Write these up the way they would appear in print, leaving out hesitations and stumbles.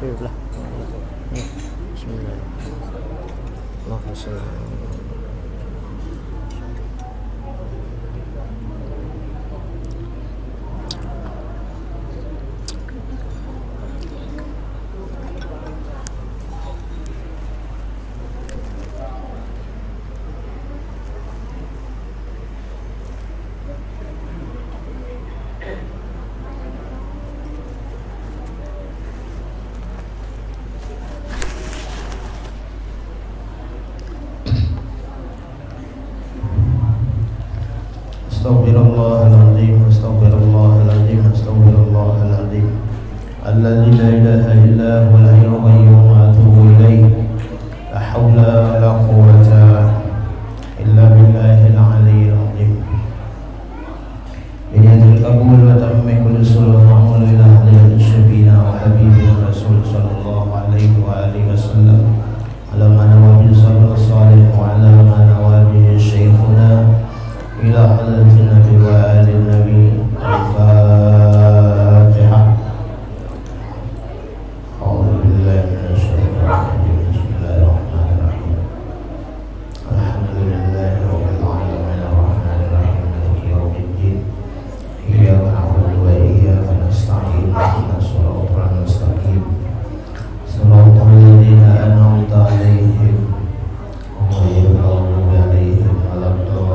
sebelah. Bismillahirrahmanirrahim. Astaghfirullahaladzim, astaghfirullahaladzim, astaghfirullahaladzim. Alladzi la ilaha illa huwal hayyul qayyum wa atubu ilaih. La haula wa la quwwata illa billahil aliyyil azim. Biyadil qabul wa tammi kulli sulh ma'mul ila ahli syafina wa habibina rasul sallallahu alaihi wa alihi wasallam. Ala man wabil sallallahu salih wa ala man wabil syekhuna ila halatin nabi wa alin nabi. Al-Fatihah. A'udzu billahi minasy syaithanir rajim. Bismillahirrahmanirrahim. Alhamdulillahi rabbil alamin arrahmanir rahim maliki yaumiddin. Iyyaka na'budu wa iyyaka nasta'in. Ihdinas siratal mustaqim. Shiratal ladzina an'amta 'alaihim ghairil maghdubi 'alaihim waladdallin.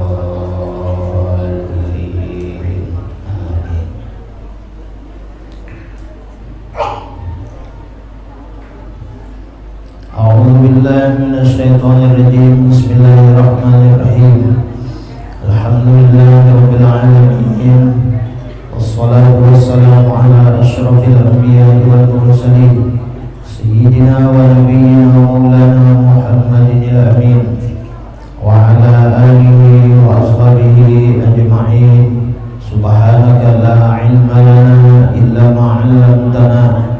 A'udzu billahi minasy syaithanir rajim. Bismillahirrahmanirrahim. Alhamdulillahirabbil alamin. Wassalatu wassalamu ala asyrafil anbiya'i wal mursalin sayyidina wa nabiyyina maulana Muhammadin al-amin wa ala alihi wa ashabihi ajma'in. Subhanaka la ilma lana illa ma 'allamtana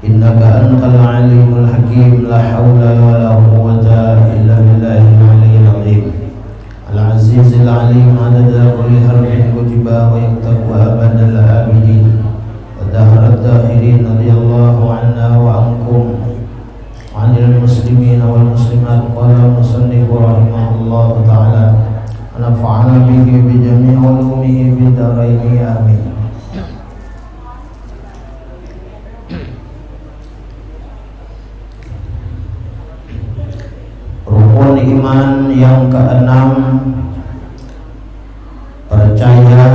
innaka antal alimul hakim. La haula wa la quwwata illa billahil aliyyil azim. Al azizil alim adada kulli harfin kutiba wa yaktaqwa abadal abidin wa dahrat dahirin. Radiyallahu anna wa ankum wa anil muslimin wal muslimat. Qala musannif rahimahullahu ta'ala wa nafa'ana bihi bi jami' ulumihi bid darain amin. Rukun iman yang keenam, percaya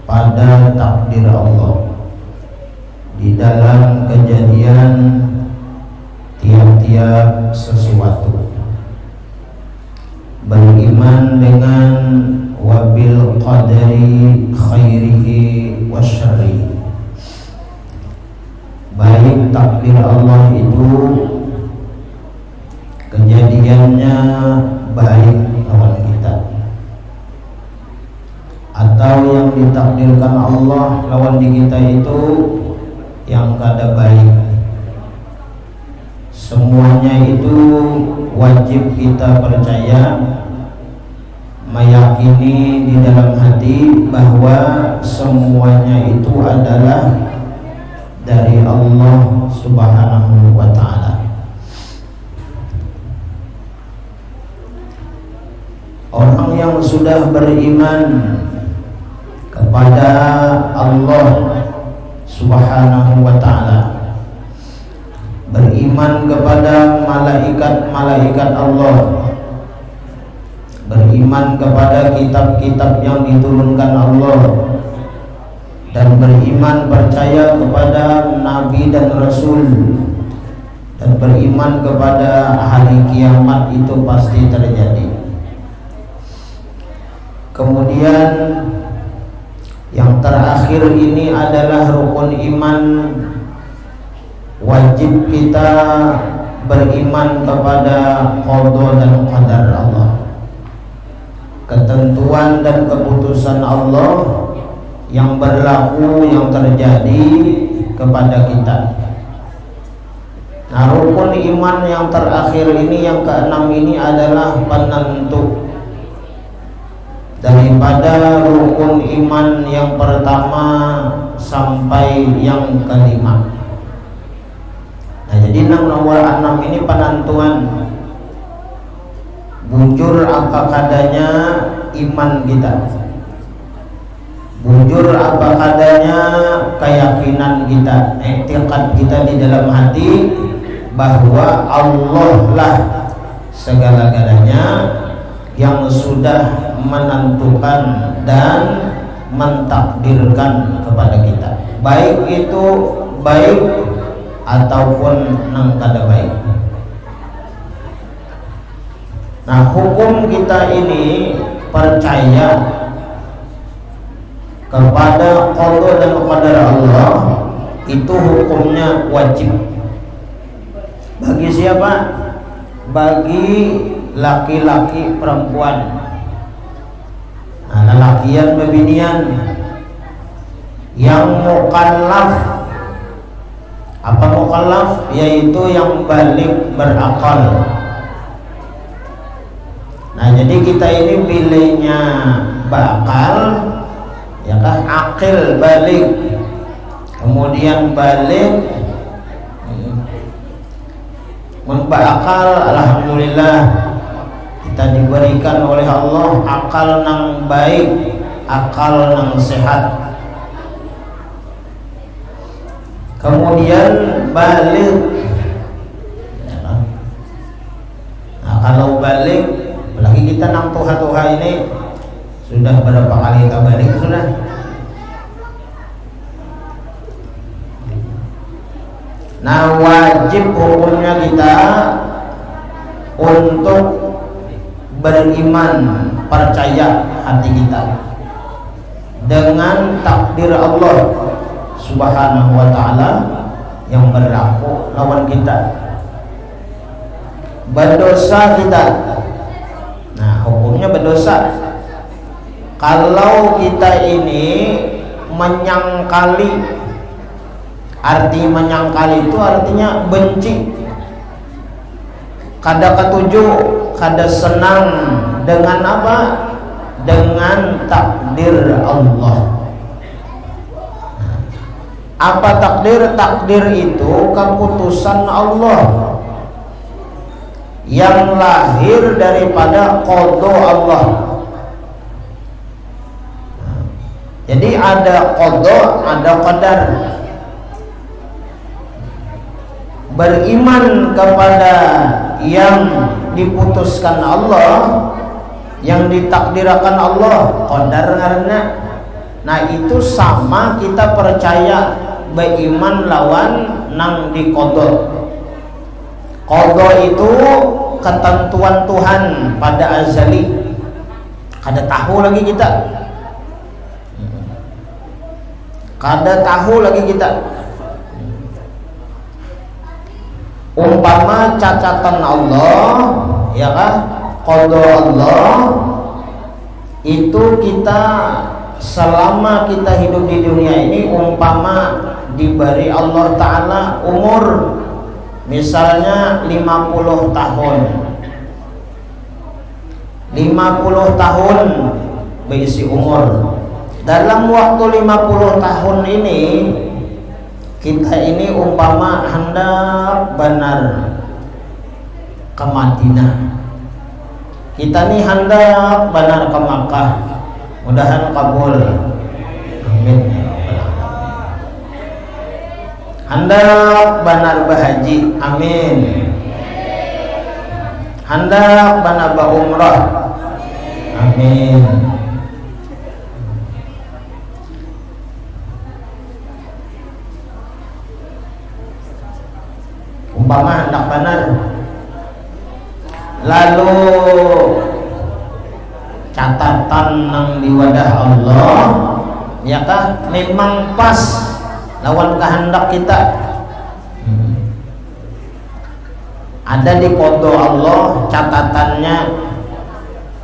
pada takdir Allah di dalam kejadian tiap-tiap sesuatu. Beriman dengan wabil qadari khairihi wa syarrihi. Baik takdir Allah itu kejadiannya baik lawan kita, atau yang ditakdirkan Allah lawan di kita itu yang kada baik. Semuanya itu wajib kita percaya, meyakini di dalam hati bahwa semuanya itu adalah dari Allah Subhanahu wa ta'ala. Orang yang sudah beriman kepada Allah Subhanahu wa ta'ala, beriman kepada malaikat-malaikat Allah, beriman kepada kitab-kitab yang diturunkan Allah, dan beriman percaya kepada nabi dan rasul, dan beriman kepada hari kiamat itu pasti terjadi. Kemudian yang terakhir ini adalah rukun iman. Wajib kita beriman kepada qada dan qadar Allah, ketentuan dan keputusan Allah yang berlaku, yang terjadi kepada kita. Nah, rukun iman yang terakhir ini, yang keenam ini adalah penentu daripada rukun iman yang pertama sampai yang kelima. Nah, jadi nomor 6 ini penentuan bujur apa kadanya iman kita, bujur apa kadanya keyakinan kita, i'tiqad kita di dalam hati bahwa Allah lah segala-galanya yang sudah menentukan dan mentakdirkan kepada kita, baik itu baik ataupun nang kada baik. Nah, hukum kita ini percaya kepada qada dan qadar Allah itu hukumnya wajib. Bagi siapa? Bagi laki-laki perempuan. Nah, lelakian bebinian yang mukallaf. Apa mukallaf? Yaitu yang balik berakal. Nah, jadi kita ini pilihnya bakal, ya kan, akil balik, kemudian balik membakal. Alhamdulillah kita diberikan oleh Allah akal nang baik, akal nang sehat. Kemudian balik, ya kan? Nah, kalau balik, apalagi kita nang tuha-tuha ini sudah berapa kali kita balik sudah. Nah, wajib hukumnya kita untuk beriman, percaya hati kita dengan takdir Allah Subhanahu wa ta'ala yang berlaku lawan kita. Berdosa kita, nah hukumnya berdosa kalau kita ini menyangkali. Arti menyangkali itu artinya benci, kada ketuju, kada senang dengan apa? Dengan takdir Allah. Apa takdir? Takdir itu keputusan Allah yang lahir daripada qada Allah. Jadi ada qada, ada qadar. Beriman kepada yang diputuskan Allah, yang ditakdirkan Allah, qadar ngaranna. Nah, itu sama kita percaya beriman lawan nang diqada. Qada itu ketentuan Tuhan pada azali, kada tahu lagi kita, kada tahu lagi kita. Umpama cacatan Allah, ya kan, qada Allah itu kita selama kita hidup di dunia ini, umpama diberi Allah Ta'ala umur misalnya 50 tahun 50 tahun berisi umur. Dalam waktu 50 tahun ini kita ini umpama hendak benar ke Madinah, kita nih hendak benar ke Makkah, mudahan kabul, amin. Hendak benar berhaji, amin. Hendak benar berumrah, amin. Umpama hendak benar, lalu catatan yang di wadah Allah, ya kah, memang pas lawan kehendak kita. Ada di qada Allah catatannya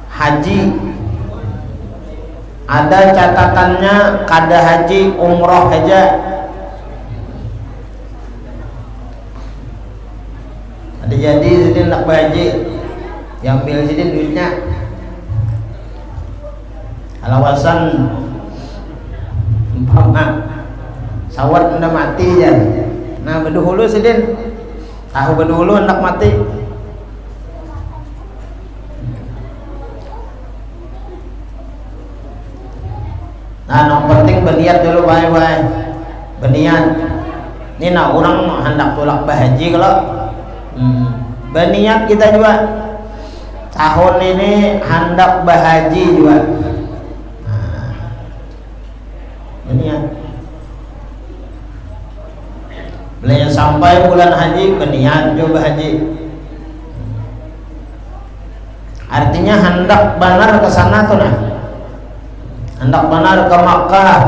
haji, ada catatannya kada haji, umroh aja. Ada jadi sidin nak berhaji, yang ambil sidin duitnya alawasan umpama sawat udah mati ya. Nah, berdahulu sidin Tahu bedulu hendak mati. Nah, yang penting berniat dulu baik-baik. Berniat. Ini nah orang hendak tolak bahaji kalau berniat kita juga tahun ini hendak bahaji juga. Nah, berniat. Bila sampai bulan haji berniat juga haji. Artinya hendak benar ke sana tuh nah. Hendak benar ke Makkah,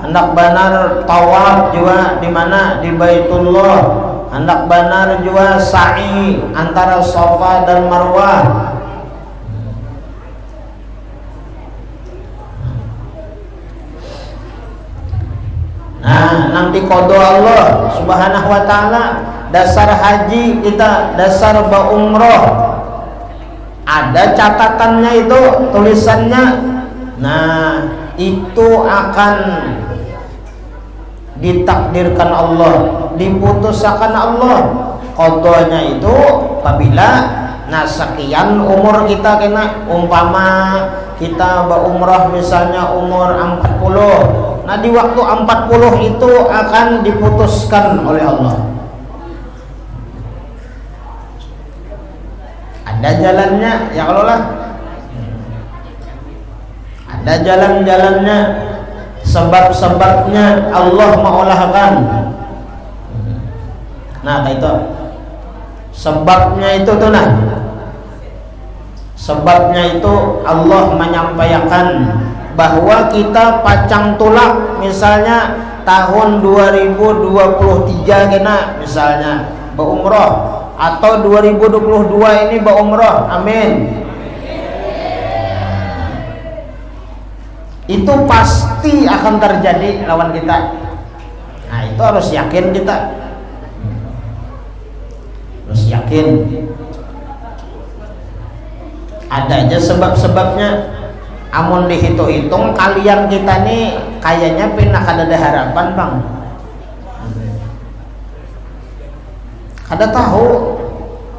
hendak benar tawaf juga di mana di Baitullah, hendak benar juga sa'i antara Safa dan Marwah. Nah, nanti qada Allah Subhanahu wa taala dasar haji kita, dasar umroh. Ada catatannya itu, tulisannya. Nah, itu akan ditakdirkan Allah, diputuskan Allah. Qadanya itu apabila sekian umur kita kena, umpama kita berumrah misalnya umur 40. Nah, di waktu 40 itu akan diputuskan oleh Allah. Ada jalannya, ya kalau lah. Ada jalan-jalannya, sebab-sebabnya Allah mengolahkan. Nah, itu sebabnya itu tuh nah. Sebabnya itu Allah menyampaikan bahwa kita pacang tulak misalnya tahun 2023 kena misalnya berumrah, atau 2022 ini berumrah, amin. Itu pasti akan terjadi lawan kita. Nah, itu harus yakin kita. Harus yakin. Ada aja sebab-sebabnya. Amun dihitung-hitung kalian kita nih kayaknya pernah kada ada harapan bang. Kada tahu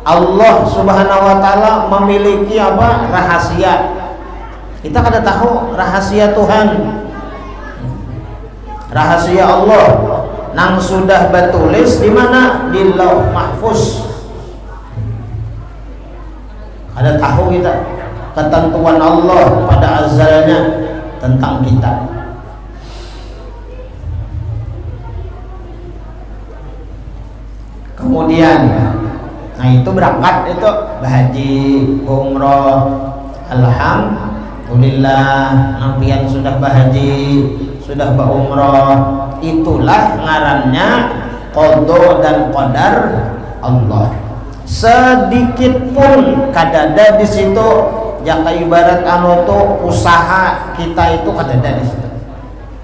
Allah Subhanahu wa taala memiliki apa rahasia. Kita kada tahu rahasia Tuhan, rahasia Allah nang sudah bertulis di mana, di Lauh Mahfuz. Kada tahu kita ketentuan Allah pada azalnya tentang kita. Kemudian, nah itu berangkat itu berhaji, umroh, alhamdulillah, nampian sudah berhaji, sudah berumroh, itulah ngarannya qada dan qadar Allah. Sedikit pun kadada di situ. Jaka ibarat anu tuh usaha kita itu kadada di situ.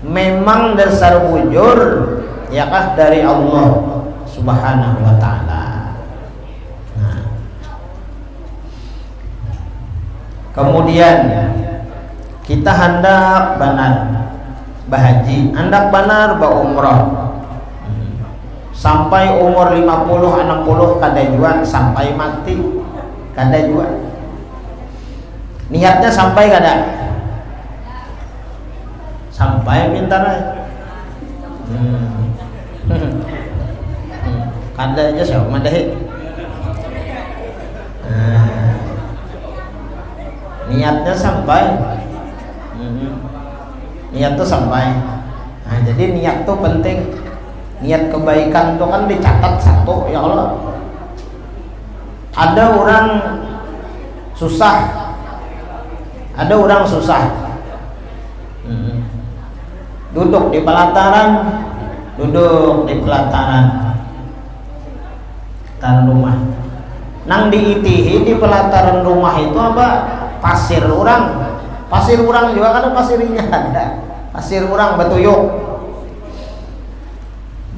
Memang dasar bujur ya kah dari Allah Subhanahu wa taala. Nah. Kemudian kita hendak benar berhaji, hendak benar berumrah. Sampai umur 50 60 kada juga sampai mati kada juga. Niatnya sampai kada? Sampai pintar aja. Kada aja siapa madahi. Niatnya sampai. Niat tuh sampai. Nah, jadi niat tuh penting. Niat kebaikan tuh kan dicatat satu, ya Allah. Ada orang susah. Ada orang susah, duduk di pelataran tan rumah. Nang diitihi di pelataran rumah itu apa? Pasir orang juga kan pasirnya ada. Pasir orang batuyuk.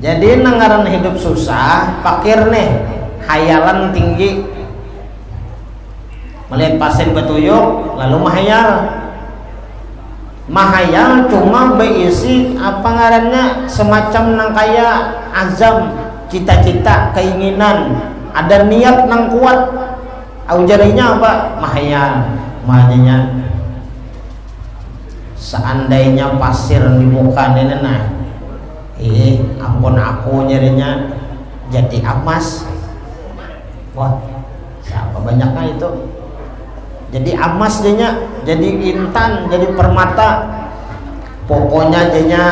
Jadi nangaran hidup susah, pakir nih, hayalan tinggi. Melihat pasir batuyuk lalu mahayal cuma berisi apa ngarannya semacam nang kaya azam, cita-cita, keinginan ada niat nang kuat. Au jarinya apa? Mahanya seandainya pasir di muka ini nah, ampun aku nyarinya jadi emas. Wah, siapa banyaknya itu? Jadi emas jadinya, jadi intan, jadi permata. Pokoknya jadinya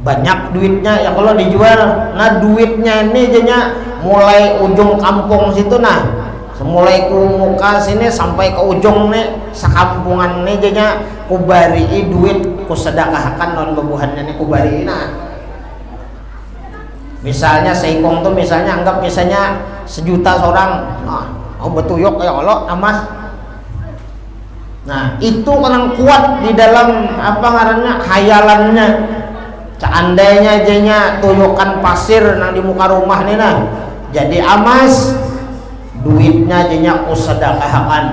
banyak duitnya ya kalau dijual. Nah duitnya ini jadinya mulai ujung kampung situ nah, mulai ku muka sini sampai ke ujung nih sakampungan nih jadinya kubari duit ku sedekahkan non bebuhannya nih kubari. Nah misalnya seikong tuh misalnya anggap misalnya 1 juta seorang, nah betuyuk ya Allah emas. Nah itu orang kuat di dalam apa ngarannya hayalannya. Seandainya jadinya tuyukan pasir nang di muka rumah nih nah jadi emas, duitnya jadinya kusedekahkan.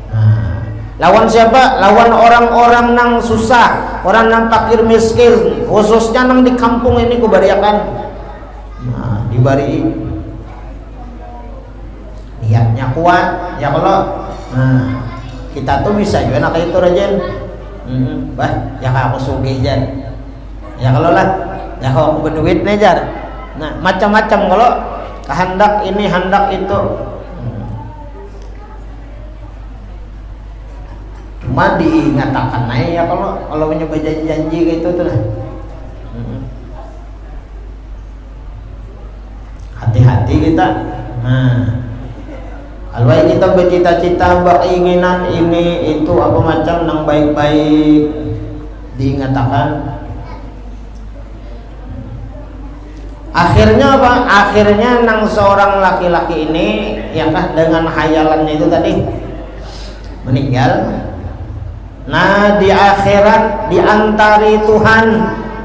Nah, lawan siapa? Lawan orang-orang nang susah, orang nang fakir miskin, khususnya nang di kampung ini kubariakan. Nah, dibari niatnya kuat ya kalau. Nah, kita tuh bisa juga nak itu Rajen. Bah, ya kalau aku sugih jan. Ya kalau lah, ya kalau aku berduit nih jar. Nah, macam-macam kalau hendak ini hendak itu. Cuma diingatakan naik ya kalau mencoba janji-janji gitu tuh lah. Hati-hati kita. Nah, kalau kita bercita-cita keinginan ini itu apa macam nang baik-baik diingatakan. Akhirnya apa? Akhirnya nang seorang laki-laki ini ya kah dengan hayalannya itu tadi meninggal. Nah di akhirat diantari Tuhan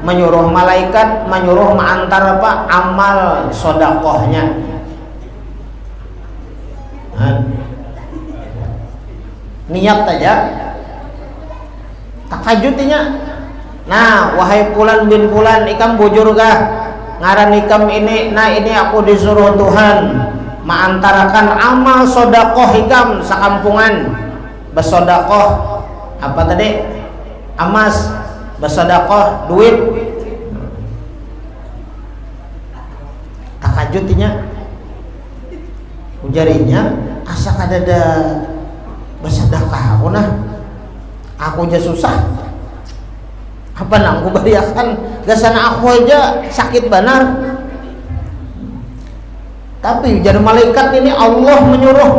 menyuruh malaikat menyuruh mengantar apa? Amal sodakohnya. Nah, niat aja takajutinya. Nah wahai Fulan bin Fulan ikam bujur gah ngaran ikam ini, nah ini aku disuruh Tuhan mengantarakan amal sodakoh ikam sakampungan bersodakoh apa tadi emas, bersodakoh duit. Takajutinya ujarinya asa kadada bersedekah aku nah aku aja susah apa nang ku bariakan gasana aku aja sakit benar. Tapi jadi malaikat ini Allah menyuruh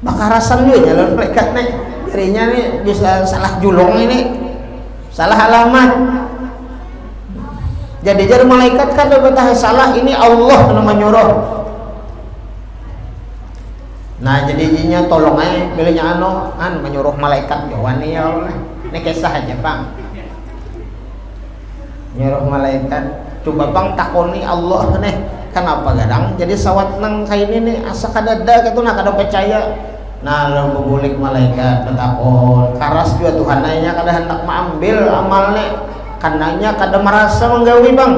bakarasan juga jalan malaikat nih dirinya nih bisa salah julung ini salah alamat. Jadi malaikat kan betah salah ini Allah yang menyuruh. Nah jadinya tolong aja pilihnya menyuruh malaikat jawan ya Allah. Ini kisah aja bang, nyuruh malaikat coba bang takoni Allah nih kenapa gadang jadi sawat nang kayak ini nih asa kadada gitu nak kada percaya. Nah lalu bebulik malaikat bertakon karas juga Tuhan nanya kada hendak mengambil amalnya kananya kada merasa menggawi bang.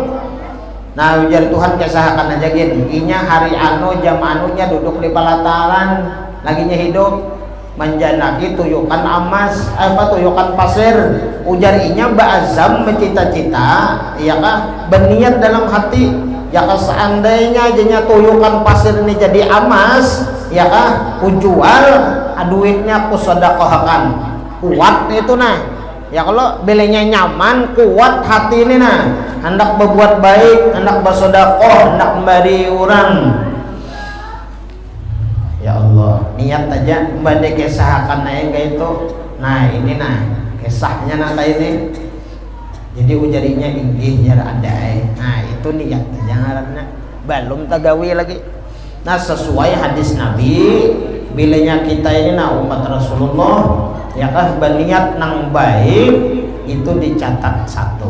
Nah ujar Tuhan kisahkan aja gini inya hari jam anunya duduk di pelataran laginya hidup manjanaki tuyukan emas tuyukan pasir ujar inya ba'azam bercita-cita ya kah berniat dalam hati ya kah seandainya jadinya tuyukan pasir ini jadi emas ya kah kujual duitnya ku sedekahkan kuat itu nah ya kalau belinya nyaman kuat hati ini nah hendak berbuat baik hendak bersedekah hendak memberi orang. Ya Allah niat aja mbak kisahkan aja itu. Nah ini nah kisahnya nata ini jadi ujarinya inggih jar ada nah itu niat aja ngaranna belum tagawi lagi. Nah sesuai hadis Nabi bilanya kita ini nah umat Rasulullah ya kah berniat nang baik itu dicatat 1.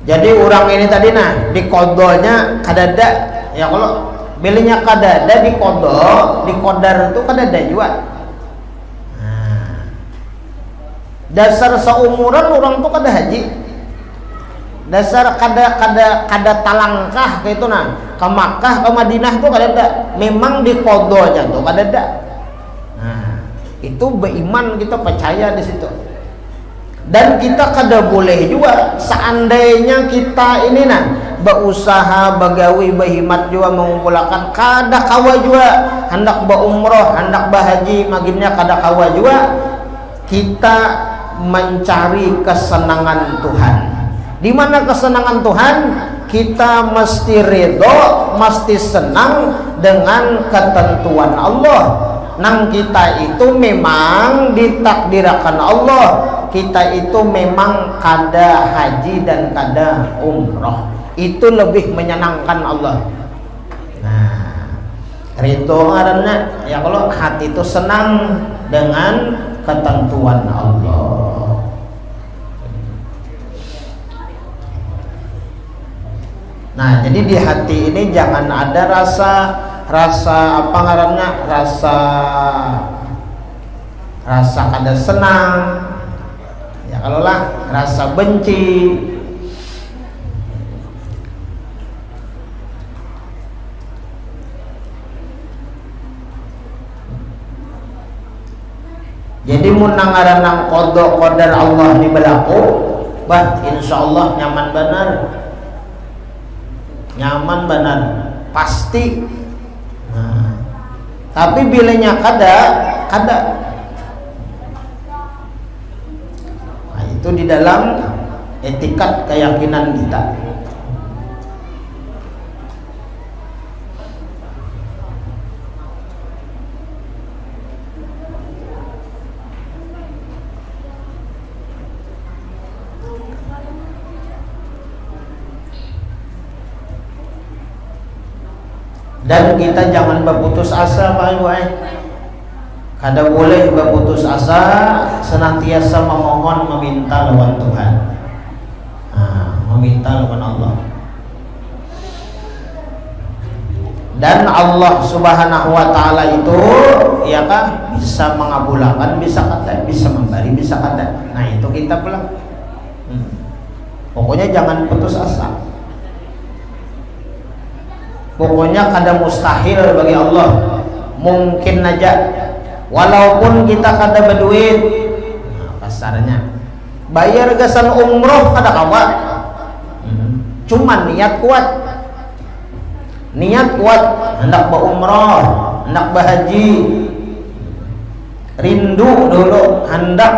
Jadi orang ini tadi nah di kodolnya kadada ya kalau belinya kadada di kodol di kodar itu kadada juga. Nah, Dasar seumuran orang tuh kada haji. Dasar kada talangkah kayak itu nah. Ke Makkah, ke Madinah tuh kada ada. Memang di kodonya tuh kada ada. Nah, itu beriman kita percaya di situ. Dan kita kada boleh juga seandainya kita ini nah berusaha, begawi, berhimat juga mengumpulkan kada kawa juga hendak berumroh, hendak berhaji, maginnya kada kawa juga kita mencari kesenangan Tuhan. Di mana kesenangan Tuhan? Kita mesti ridho, mesti senang dengan ketentuan Allah. Nang kita itu memang ditakdirkan Allah, kita itu memang kada haji dan kada umroh. Itu lebih menyenangkan Allah. Nah, ridho karena ya kalau hati itu senang dengan ketentuan Allah. Nah, jadi di hati ini jangan ada rasa apa ngarannya, rasa kada senang. Ya kalau lah rasa benci. Jadi mun nangaran nang qada qadar Allah ni berlaku, bah insyaallah nyaman benar. Nyaman benar, pasti. Nah, tapi bilanya kada. Nah, itu di dalam etikat keyakinan kita. Dan kita jangan berputus asa Pak Ibu. Kada boleh berputus asa, senantiasa memohon, meminta lawan Tuhan. Nah, meminta lawan Allah. Dan Allah Subhanahu wa taala itu ya kan bisa mengabulkan, bisa kada, bisa memberi, bisa kada. Nah, itu kita pulang. Pokoknya jangan putus asa. Pokoknya kada mustahil bagi Allah, mungkin aja walaupun kita kada berduit. Nah, kasarnya bayar gasan umroh kada kawa, cuman niat kuat hendak berumroh, hendak berhaji, rindu dulu hendak.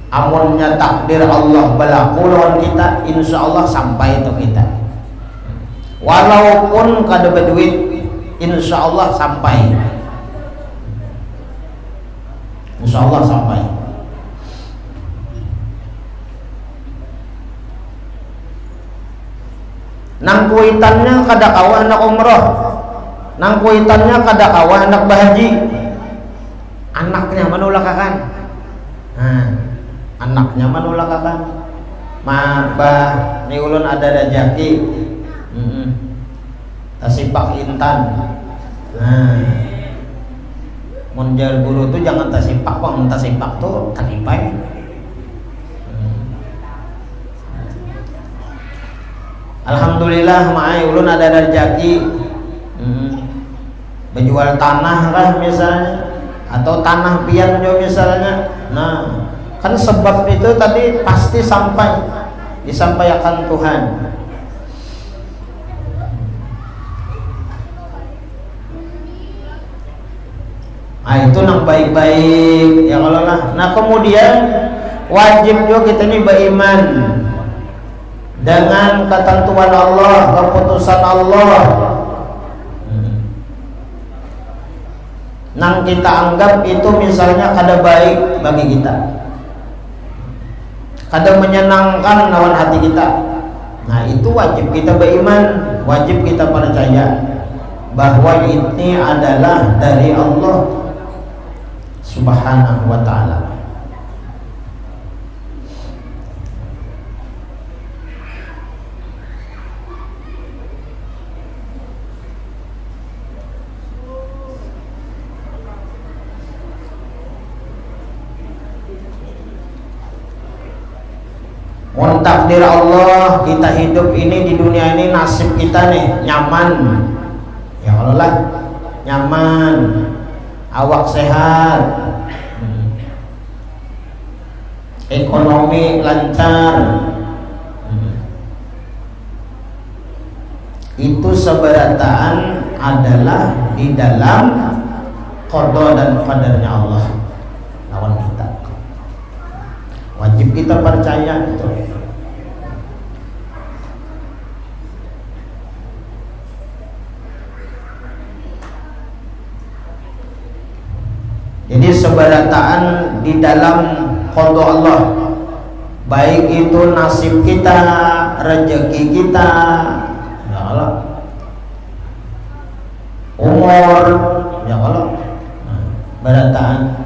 Amunnya takdir Allah berlaku lawan kita, insya Allah sampai itu kita. Walaupun kada berduit, insya Allah sampai. Insya Allah sampai. Nang kuitannya kada kawa hendak umroh, nang kuitannya kada kawa hendak berhaji, anaknya manulakakan. Nah, anaknya manulakakan, bah ni ulun ada rejeki, tasipak intan. Nah, munjar guru tuh jangan tasipak, bang tasipak tuh tanipai. Alhamdulillah ma'ai ulun ada rejeki, menjual tanah lah misalnya, atau tanah pian juga misalnya. Nah, kan sebab itu tadi pasti sampai disampaikan Tuhan. Nah, itu nang baik-baik ya kalau lah. Nah, kemudian wajib juga kita ini beriman dengan ketentuan Allah, keputusan Allah. Nang kita anggap itu misalnya kada baik bagi kita, kada menyenangkan lawan hati kita. Nah, itu wajib kita beriman, wajib kita percaya bahwa ini adalah dari Allah Subhanahu wa ta'ala. Mun takdir Allah kita hidup ini di dunia ini, nasib kita nih nyaman, ya Allah lah, nyaman, awak sehat, ekonomi lancar. Itu seberataan adalah di dalam qada dan qadarnya Allah lawan kita. Wajib kita percaya itu. Jadi seberataan di dalam qada Allah, baik itu nasib kita, rezeki kita, ya Allah, umur, ya Allah, berataan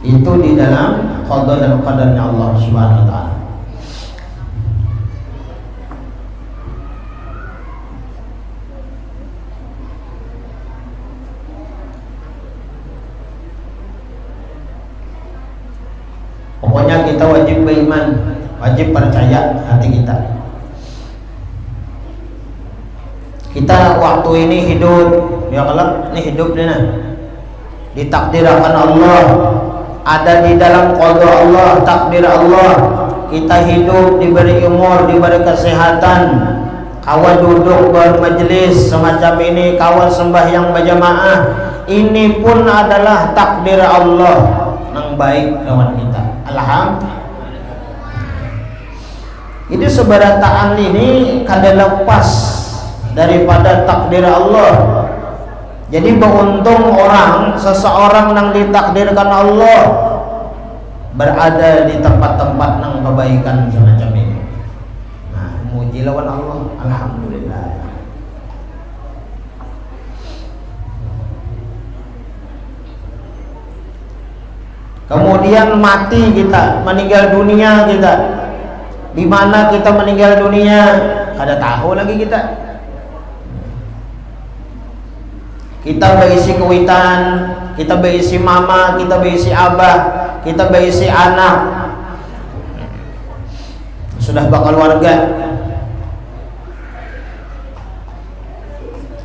itu di dalam qada dan qadarnya Allah Subhanahu wa taala. Pokoknya kita wajib beriman, wajib percaya hati kita. Kita waktu ini hidup, ya Allah, ini hidup nih nah, ditakdirkan Allah, ada di dalam qada Allah, takdir Allah. Kita hidup, diberi umur, diberi kesehatan, kawan duduk bermajelis semacam ini, kawan sembahyang berjamaah, ini pun adalah takdir Allah yang baik kawan kita. Alhamdulillah. Jadi seberataan ini kada lepas daripada takdir Allah. Jadi beruntung orang, seseorang yang ditakdirkan Allah berada di tempat-tempat yang kebaikan semacam ini. Nah, muji lawan Allah, alhamdulillah. Kemudian mati kita, meninggal dunia kita. Di mana kita meninggal dunia? Kada tahu lagi kita. Kita berisi kewitan, kita berisi mama, kita berisi abah, kita berisi anak, sudah bakal keluarga.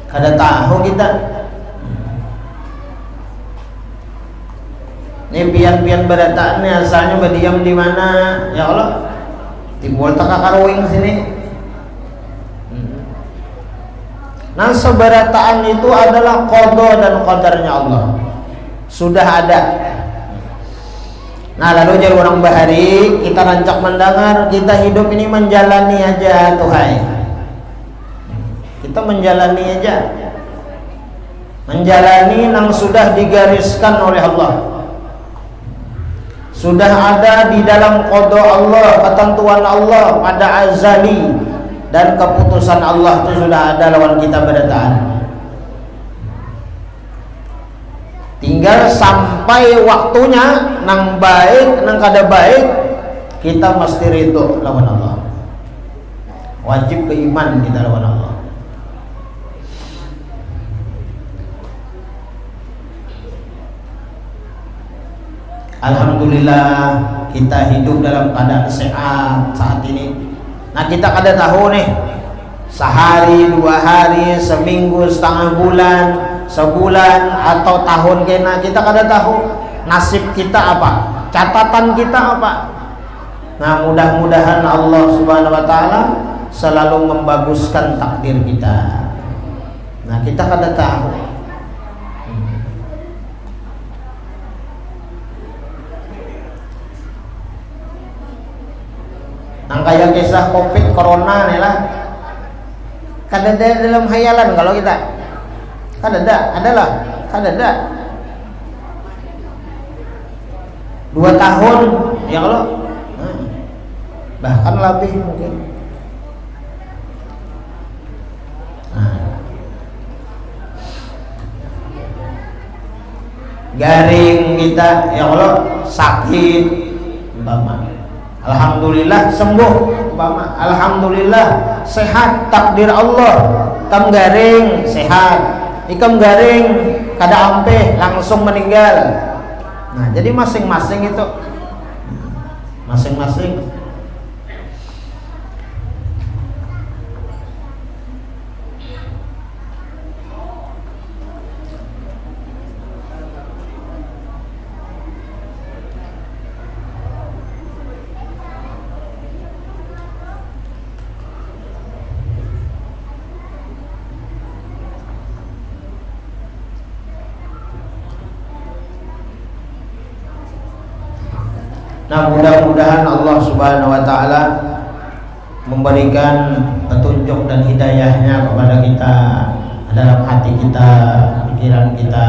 Kada tahu kita. Ini pian-pian berataan nih asalnya berdiam di mana? Ya Allah, timbul tak karuing sini. Nah, seberataan itu adalah qada dan qadarnya Allah. Sudah ada. Nah, lalu jadi orang bahari, kita rancak mendengar, kita hidup ini menjalani aja Tuhan. Kita menjalani aja. Menjalani yang sudah digariskan oleh Allah. Sudah ada di dalam qada Allah, ketentuan Allah pada azali, dan keputusan Allah itu sudah ada lawan kita berataan. Tinggal sampai waktunya nang baik nang kada baik, kita mesti ridho lawan Allah. Wajib beriman kita lawan Allah. Alhamdulillah kita hidup dalam keadaan sehat saat ini. Nah, kita kada tahu nih, sehari, 2 hari, seminggu, setengah bulan, sebulan, atau tahun kena, kita kada tahu nasib kita apa, catatan kita apa. Nah, mudah-mudahan Allah Subhanahu wa taala selalu membaguskan takdir kita. Nah, kita kada tahu. Nah, kayak kisah Covid Corona nih lah, kada ada dalam khayalan kalau kita, kada ada, adalah kada ada. 2 tahun ya kalau, bahkan lebih mungkin. Garing kita ya kalau sakit, umpama. Alhamdulillah sembuh, umpama. Alhamdulillah sehat, takdir Allah. Ikam garing sehat, ikam garing kada ampe langsung meninggal. Nah, jadi masing-masing itu masing-masing. Nah, mudah-mudahan Allah Subhanahu wa taala memberikan petunjuk dan hidayahnya kepada kita dalam hati kita, pikiran kita,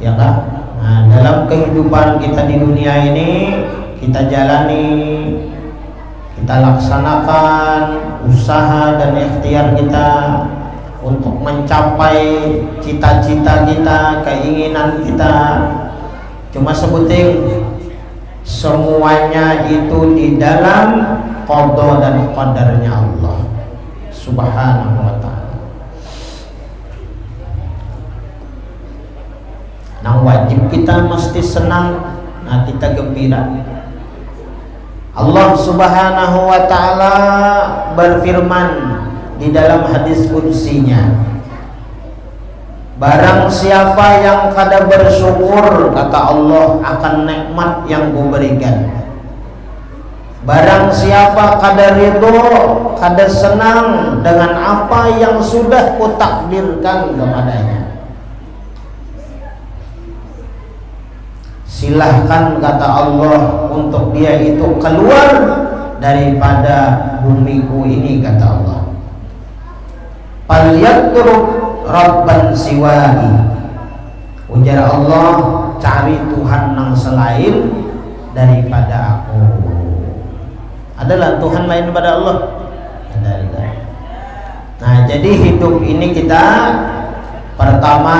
ya kan? Nah, dalam kehidupan kita di dunia ini kita jalani, kita laksanakan usaha dan ikhtiar kita untuk mencapai cita-cita kita, keinginan kita. Cuma sebutin semuanya itu di dalam qada dan qadarnya Allah Subhanahu wa ta'ala. Nah, wajib kita mesti senang, nah kita gembira. Allah Subhanahu wa ta'ala berfirman di dalam hadis qudsinya, barang siapa yang kada bersyukur, kata Allah, akan nikmat yang kuberikan. Barang siapa kada ridho, kada senang dengan apa yang sudah kutakdirkan kepadanya, silahkan, kata Allah, untuk dia itu keluar daripada bumiku ini, kata Allah. Falyatruk Rabban siwahi, ujar Allah, cari Tuhan yang selain daripada aku. Adalah Tuhan lain daripada Allah? Ada. Nah, jadi hidup ini kita pertama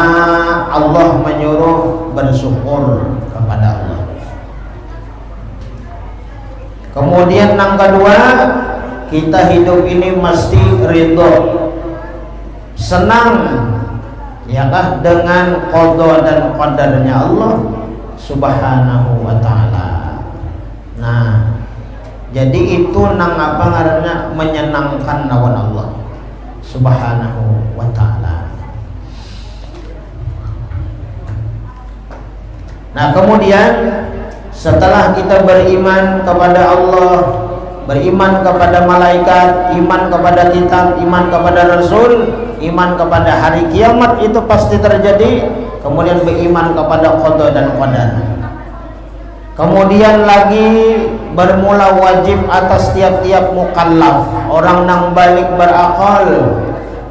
Allah menyuruh bersyukur kepada Allah. Kemudian yang kedua, kita hidup ini mesti ridho, senang, ya kan, dengan qada dan qadarnya Allah Subhanahu wa ta'ala. Nah, jadi itu nang apa ngarannya, menyenangkan lawan Allah Subhanahu wa ta'ala. Nah, kemudian setelah kita beriman kepada Allah, beriman kepada malaikat, iman kepada kitab, iman kepada rasul, iman kepada hari kiamat, itu pasti terjadi. Kemudian beriman kepada qada dan qadar. Kemudian lagi bermula wajib atas tiap-tiap mukallaf, orang yang balik berakal,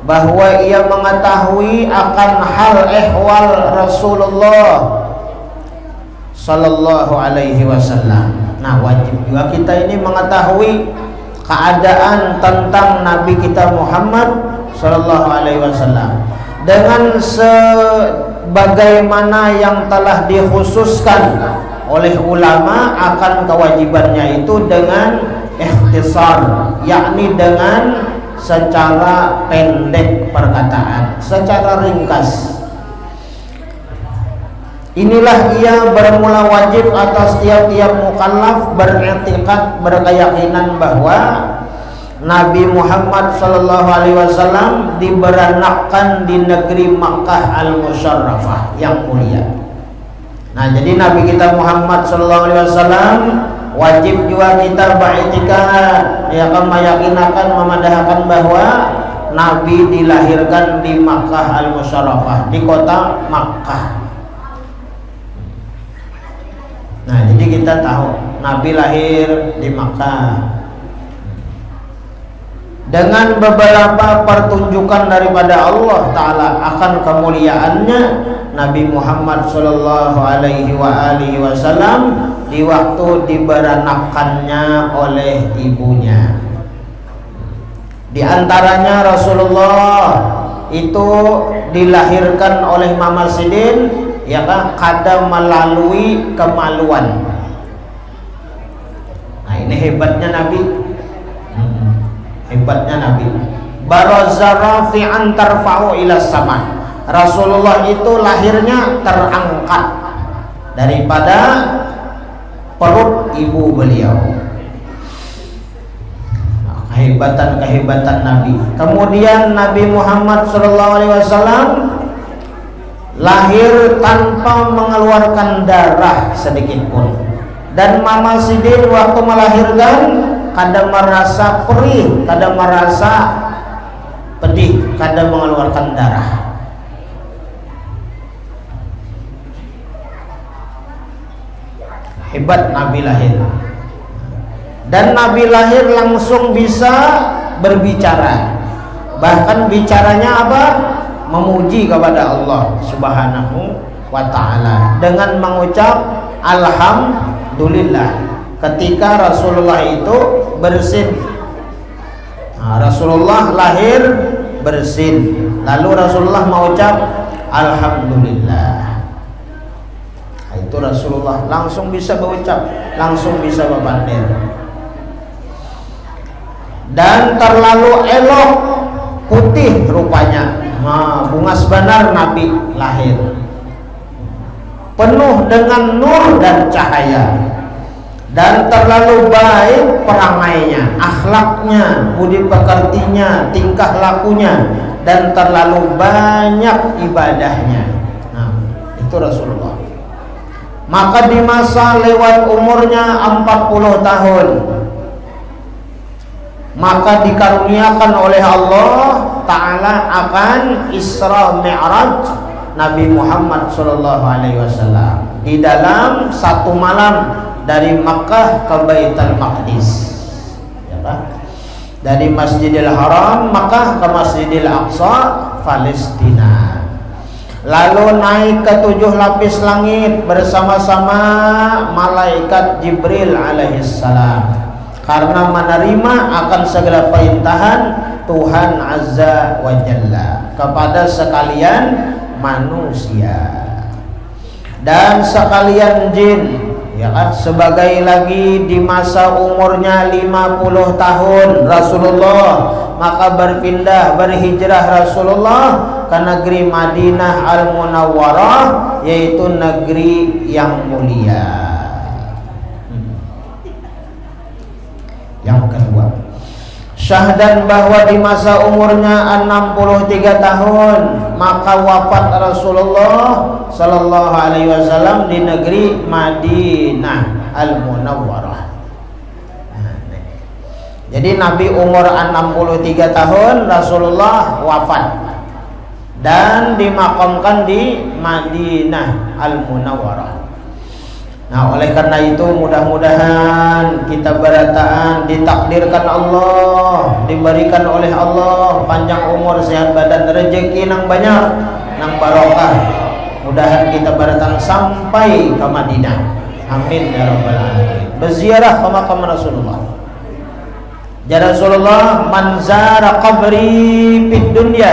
bahwa ia mengetahui akan hal ehwal Rasulullah Sallallahu Alaihi Wasallam. Nah, wajib juga kita ini mengetahui keadaan tentang Nabi kita Muhammad Sallallahu Alaihi Wasallam dengan sebagaimana yang telah dikhususkan oleh ulama akan kewajibannya itu dengan ikhtisar, yakni dengan secara pendek perkataan, secara ringkas. Inilah ia bermula wajib atas tiap-tiap mukallaf beriktikad, berkeyakinan bahwa Nabi Muhammad Sallallahu Alaihi Wasallam diberanakkan di negeri Makkah Al-Musyarrafah yang mulia. Nah, jadi Nabi kita Muhammad Sallallahu Alaihi Wasallam wajib juga kita beriktikad, ya kan, meyakinakan, memandahkan bahwa Nabi dilahirkan di Makkah Al-Musyarrafah, di kota Makkah. Nah, jadi kita tahu Nabi lahir di Makkah dengan beberapa pertunjukan daripada Allah Ta'ala akan kemuliaannya. Nabi Muhammad Sallallahu Alaihi Wasallam di waktu diberanakkannya oleh ibunya, di antaranya Rasulullah itu dilahirkan oleh Mama Sidin, ya kan, kada melalui kemaluan. Nah, ini hebatnya Nabi. Hebatnya Nabi. Baraza rafi'an tarfa'u ila sama. Rasulullah itu lahirnya terangkat daripada perut ibu beliau. Kehebatan Nabi. Kemudian Nabi Muhammad SAW lahir tanpa mengeluarkan darah sedikit pun. Dan Mama Sidin waktu melahirkan kadang merasa perih, kadang merasa pedih, kadang mengeluarkan darah. Hebat Nabi lahir. Dan Nabi lahir langsung bisa berbicara. Bahkan bicaranya apa? Memuji kepada Allah Subhanahu wa ta'ala dengan mengucap alhamdulillah ketika Rasulullah itu bersin. Rasulullah lahir bersin, lalu Rasulullah mengucap alhamdulillah. Itu Rasulullah langsung bisa berucap, langsung bisa berbandir. Dan terlalu elok, putih rupanya. Bunga sebenar Nabi lahir penuh dengan nur dan cahaya, dan terlalu baik perangainya, akhlaknya, budi pekertinya, tingkah lakunya, dan terlalu banyak ibadahnya. Itu Rasulullah. Maka di masa lewat umurnya 40 tahun, maka dikaruniakan oleh Allah Ta'ala akan Isra Mi'raj Nabi Muhammad SAW di dalam satu malam dari Makkah ke Baitul Maqdis, ya kan? Dari Masjidil Haram Makkah ke Masjidil Aqsa Palestina. Lalu naik ke 7 lapis langit bersama-sama malaikat Jibril alaihissalam karena menerima akan segala perintahan Tuhan Azza wa Jalla kepada sekalian manusia dan sekalian jin, ya kan? Sebagai lagi di masa umurnya 50 tahun Rasulullah, maka berhijrah Rasulullah ke negeri Madinah Al-Munawwarah, yaitu negeri yang mulia. Yang kedua, syahdan bahwa di masa umurnya 63 tahun maka wafat Rasulullah sallallahu alaihi wasallam di negeri Madinah Al-Munawwarah. Jadi Nabi umur 63 tahun, Rasulullah wafat dan dimakamkan di Madinah Al-Munawwarah. Nah, oleh karena itu mudah-mudahan kita berataan ditakdirkan Allah, diberikan oleh Allah panjang umur, sehat badan, rezeki nang banyak, nang barokah. Mudahan kita berataan sampai ke Madinah. Amin ya rabbal alamin. Berziarah ke makam Rasulullah. Ya Rasulullah, man zara qabri fid dunya,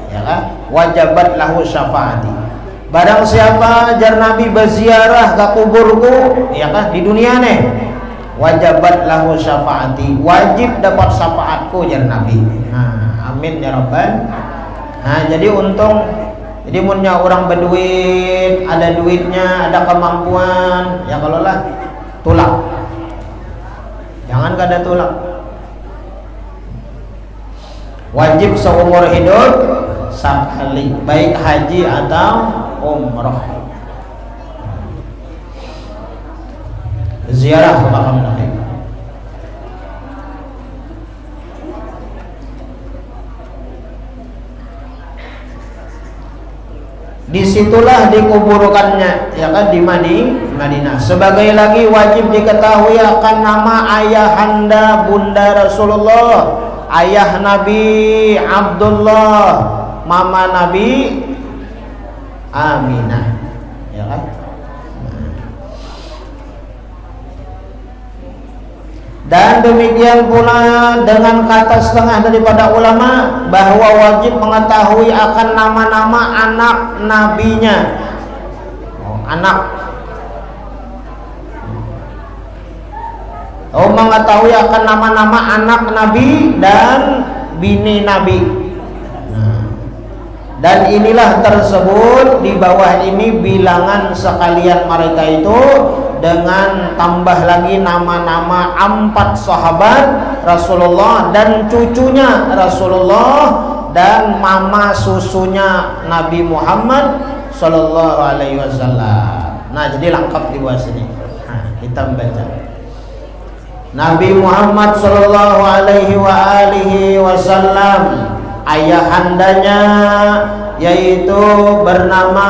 ya kan? Wajabat lahu syafaati. Barang siapa jar Nabi berziarah ke kuburku, ya kan, di dunia nih, wajabat lahu syafaati, wajib dapat syafaatku jar Nabi. Nah, amin ya rabbal. Nah, jadi untung, jadi punya orang berduit, ada duitnya, ada kemampuan, ya kalau lah tulak, jangan gak ada tulak. Wajib seumur hidup sekali, baik haji atau umrah, ziarah ke makam Nabi. Disitulah dikuburkannya, ya kan, di Madinah. Sebagai lagi wajib diketahui akan nama ayahanda bunda Rasulullah, ayah Nabi Abdullah, mama Nabi Aminah, ya kan? Dan demikian pula dengan kata setengah daripada ulama bahwa wajib mengetahui akan nama-nama anak nabinya. Mengetahui akan nama-nama anak nabi dan bini nabi. Dan inilah tersebut di bawah ini bilangan sekalian mereka itu dengan tambah lagi nama-nama 4 sahabat Rasulullah dan cucunya Rasulullah dan mama susunya Nabi Muhammad Sallallahu Alaihi Wasallam. Nah, jadi lengkap di bawah sini. Nah, kita membaca Nabi Muhammad Sallallahu Alaihi Wasallam, ayahandanya yaitu bernama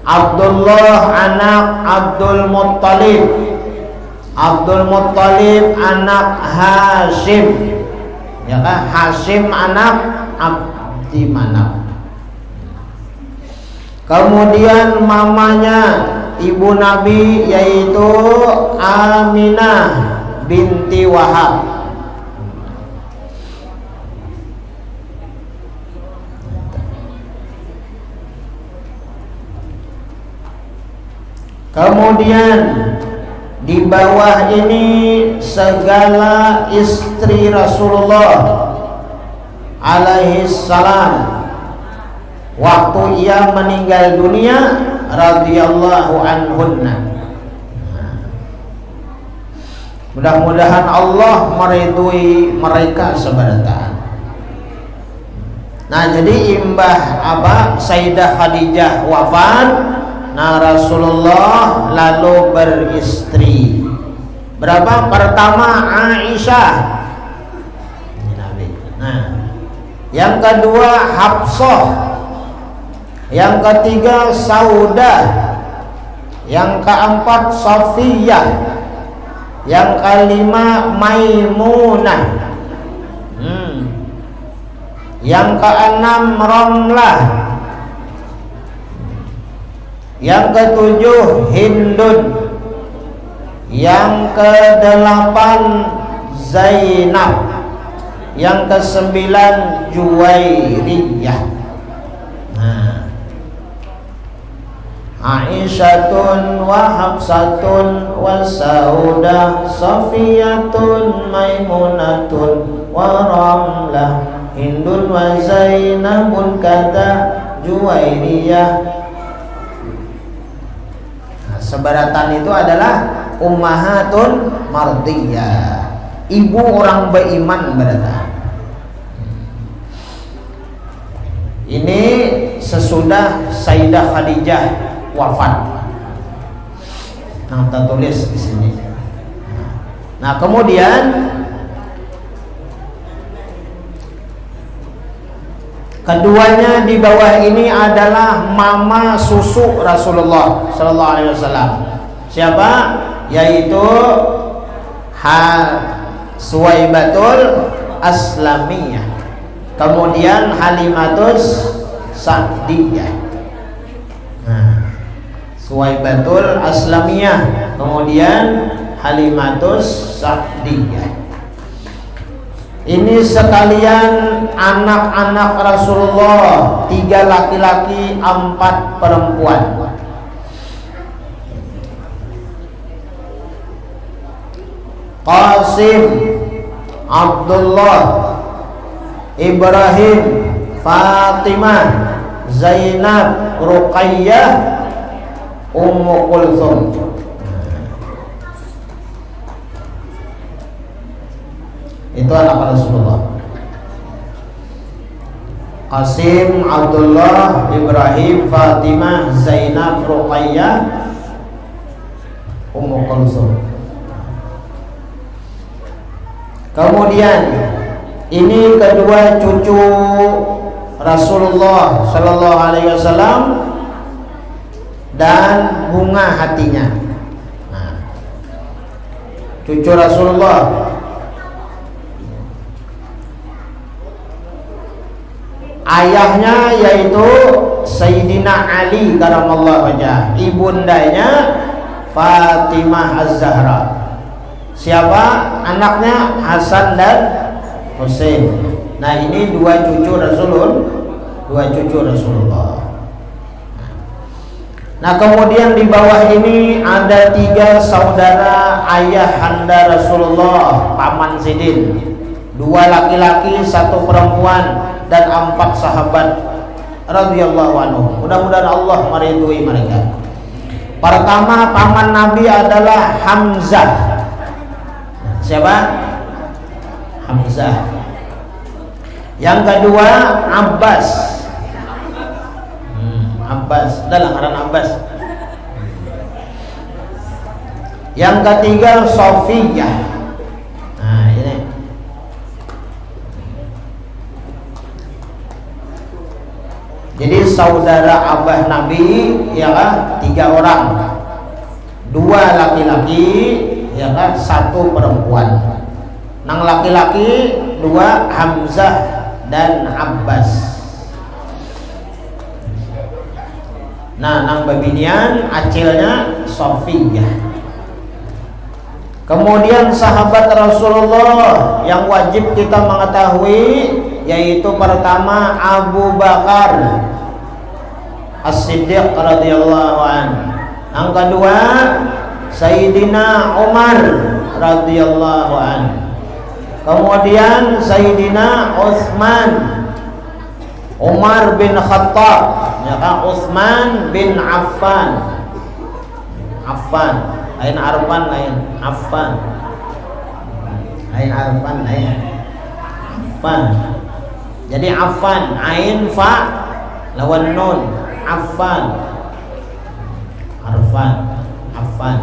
Abdullah anak Abdul Muttalib. Abdul Muttalib anak Hashim, ya kan? Hashim anak Abdi Manaf. Kemudian mamanya ibu Nabi yaitu Aminah binti Wahab. Kemudian di bawah ini segala istri Rasulullah alaihi salam waktu ia meninggal dunia radhiyallahu anhunna. Mudah-mudahan Allah meridui mereka sebentar. Nah, jadi imbah Sayyidah Khadijah wafat. Nah, Rasulullah lalu beristri. Berapa? Pertama Aisyah. Nah, yang kedua Hafsah. Yang ketiga Saudah. Yang keempat Safiyah. Yang kelima Maimunah. Yang keenam Ramlah. Yang ketujuh Hindun. Yang kedelapan Zainab. Yang kesembilan Juwairiyah. Nah, Aisyatun wa Hafsatun wa Saudah Safiyatun Maimunatun wa Ramlah Hindun wa Zainabun kata Juwairiyah. Sebaratan itu adalah ummahatun mardiyah, ibu orang beriman berada. Ini sesudah Sayyidah Khadijah wafat. Nah, kita tulis di sini. Nah, kemudian keduanya di bawah ini adalah mama susu Rasulullah Sallallahu Alaihi Wasallam. Siapa? Yaitu Suwaibatul Aslamiyah. Kemudian Halimatus Sa'diyah. Nah, Suwaibatul Aslamiyah. Kemudian Halimatus Sa'diyah. Ini sekalian anak-anak Rasulullah, 3 laki-laki, 4 perempuan. Qasim, Abdullah, Ibrahim, Fatimah, Zainab, Ruqayyah, Ummu Kulthum. Itu anak Rasulullah. Qasim, Abdullah, Ibrahim, Fatimah, Zainab, Ruqayyah, Ummu Kulthum. Kemudian ini kedua cucu Rasulullah Sallallahu Alaihi Wasallam dan bunga hatinya. Nah, cucu Rasulullah ayahnya yaitu Sayyidina Ali karamallahu wajhah, ibundanya Fatimah Az-Zahra. Siapa? Anaknya Hasan dan Husain. Nah, ini 2 cucu Rasulullah. Nah, kemudian di bawah ini ada 3 saudara ayahanda Rasulullah, paman sidin, 2 laki-laki, 1 perempuan, dan 4 sahabat radhiyallahu anhu. Mudah-mudahan Allah meridhoi mereka. Pertama paman Nabi adalah Hamzah. Siapa? Hamzah. Yang kedua Abbas. Abbas, adalah ngaran Abbas. Yang ketiga Sofiyah. Nah ini. Jadi saudara abah Nabi ya kan 3 orang, 2 laki-laki ya kan 1 perempuan. Nang laki-laki 2 Hamzah dan Abbas. Nah nang babinian acilnya Sofiyah. Kemudian sahabat Rasulullah yang wajib kita mengetahui yaitu pertama Abu Bakar As-Siddiq radhiyallahu anhu. Yang kedua Sayyidina Umar radhiyallahu anhu. Kemudian Sayyidina Utsman, Umar bin Khattab, ya kan, Utsman bin Affan. Lain Arfan, lain Affan. Lain Arfan, lain Affan. Jadi Affan, ain fa lawan nun, Affan. Arfan, Affan.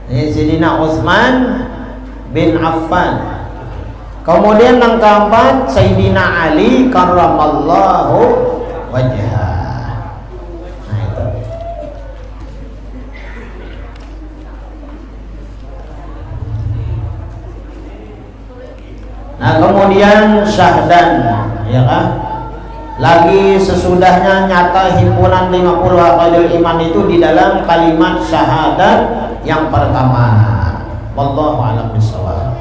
Ini Sayyidina Utsman bin Affan. Kemudian yang keempat Sayyidina Ali karramallahu wajhah. Nah kemudian syahdan, ya kan? Lagi sesudahnya nyata himpunan 50 aqidul iman itu di dalam kalimat syahadat yang pertama. Wallahu a'lam bishawab.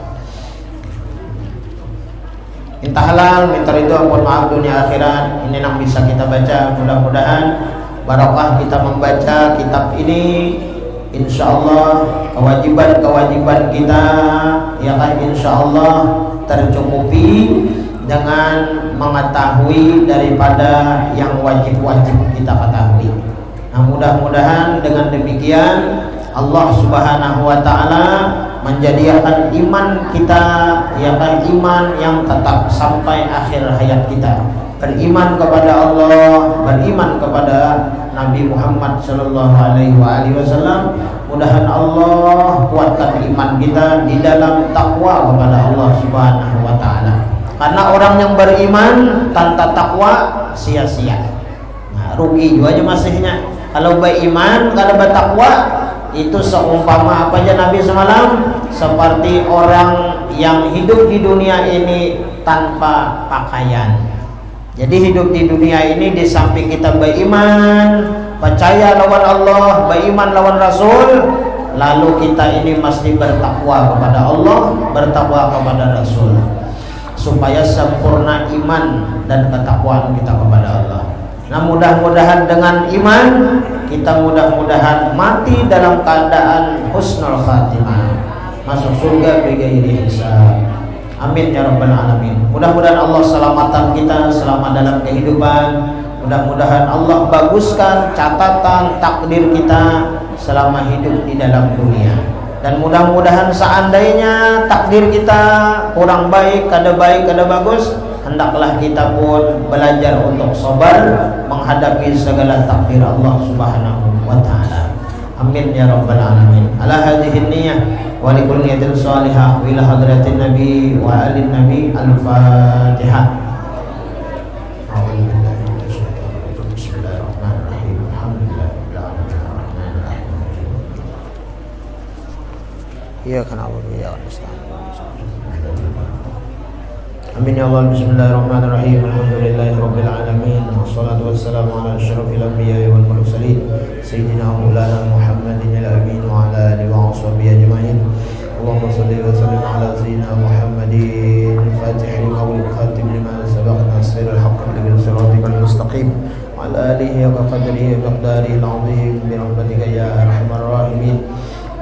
Minta halal, minta ridho, ampun maaf dunia akhirat. Ini yang bisa kita baca. Mudah-mudahan barokah kita membaca kitab ini. Insyaallah kewajiban-kewajiban kita ya kan insyaallah tercukupi dengan mengetahui daripada yang wajib-wajib kita ketahui. Nah, mudah-mudahan dengan demikian Allah Subhanahu wa taala menjadikan iman kita ya kan iman yang tetap sampai akhir hayat kita. Beriman kepada Allah, beriman kepada Nabi Muhammad sallallahu alaihi wasallam. Mudahan Allah kuatkan iman kita di dalam takwa kepada Allah Subhanahu wa taala. Karena orang yang beriman tanpa takwa sia-sia. Nah, rugi juga aja masihnya. Kalau beriman, kalau bertakwa itu seumpama apa aja Nabi semalam seperti orang yang hidup di dunia ini tanpa pakaian. Jadi hidup di dunia ini di samping kita beriman, percaya lawan Allah, beriman lawan Rasul, lalu kita ini mesti bertakwa kepada Allah, bertakwa kepada Rasul, supaya sempurna iman dan ketakwaan kita kepada Allah. Nah mudah-mudahan dengan iman kita mudah-mudahan mati dalam keadaan husnul khatimah, masuk surga bighairi hisab. Amin ya rabbal alamin. Mudah-mudahan Allah selamatkan kita selama dalam kehidupan. Mudah-mudahan Allah baguskan catatan takdir kita selama hidup di dalam dunia. Dan mudah-mudahan seandainya takdir kita kurang baik, kada bagus, hendaklah kita pun belajar untuk sabar menghadapi segala takdir Allah Subhanahu wa taala. Amin ya rabbal alamin. Ala hadhihi niyyah wa li kulli niyatin shalihah wa ila hadratin nabi wa alin nabi al-fatihah. Bismillahirrahmanirrahim. Alhamdulillahirabbil alamin. Iyyaka na'budu wa iyyaka nasta'in. Amin ya Allah. Bismillahirrahmanirrahim. Alhamdulillahirabbil alamin. Wassalatu wassalamu ala asyrafil anbiya'i wal mursalin sayyidina maulana Muhammadin al-amin wa ala alihi wa sahbihi ajma'in. Allahumma shalli wa sallim ala sayyidina Muhammadin fatihil qawl khatim lima sabaq nasirul haqq bil siratal mustaqim wa ala alihi wa qadrihi wa miqdarihi al-'azim bi rahmatika ya arhamar rahimin.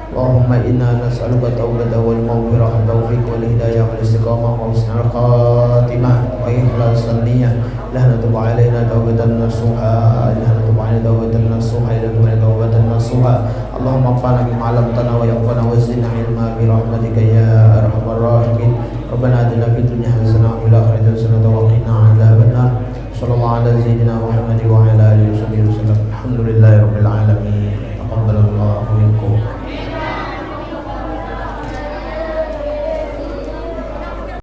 Allahumma إنا نسألك التوبة والمغفرة والتوفيق والهداية والاستقامة وحسن الخاتمة وإخلاص النية. لا نتوب علينا توبة نصوحا، لا نتوب علينا توبة نصوحا، لا نتوب علينا توبة نصوحا. اللهم انفعنا بما علمتنا وينفعنا وزدنا علما برحمتك يا أرحم الراحمين. ربنا آتنا في الدنيا حسنة وفي الآخرة حسنة وقنا عذاب النار. صلى الله على سيدنا محمد وعلى آله وصحبه وسلم. الحمد لله رب العالمين. تقبل الله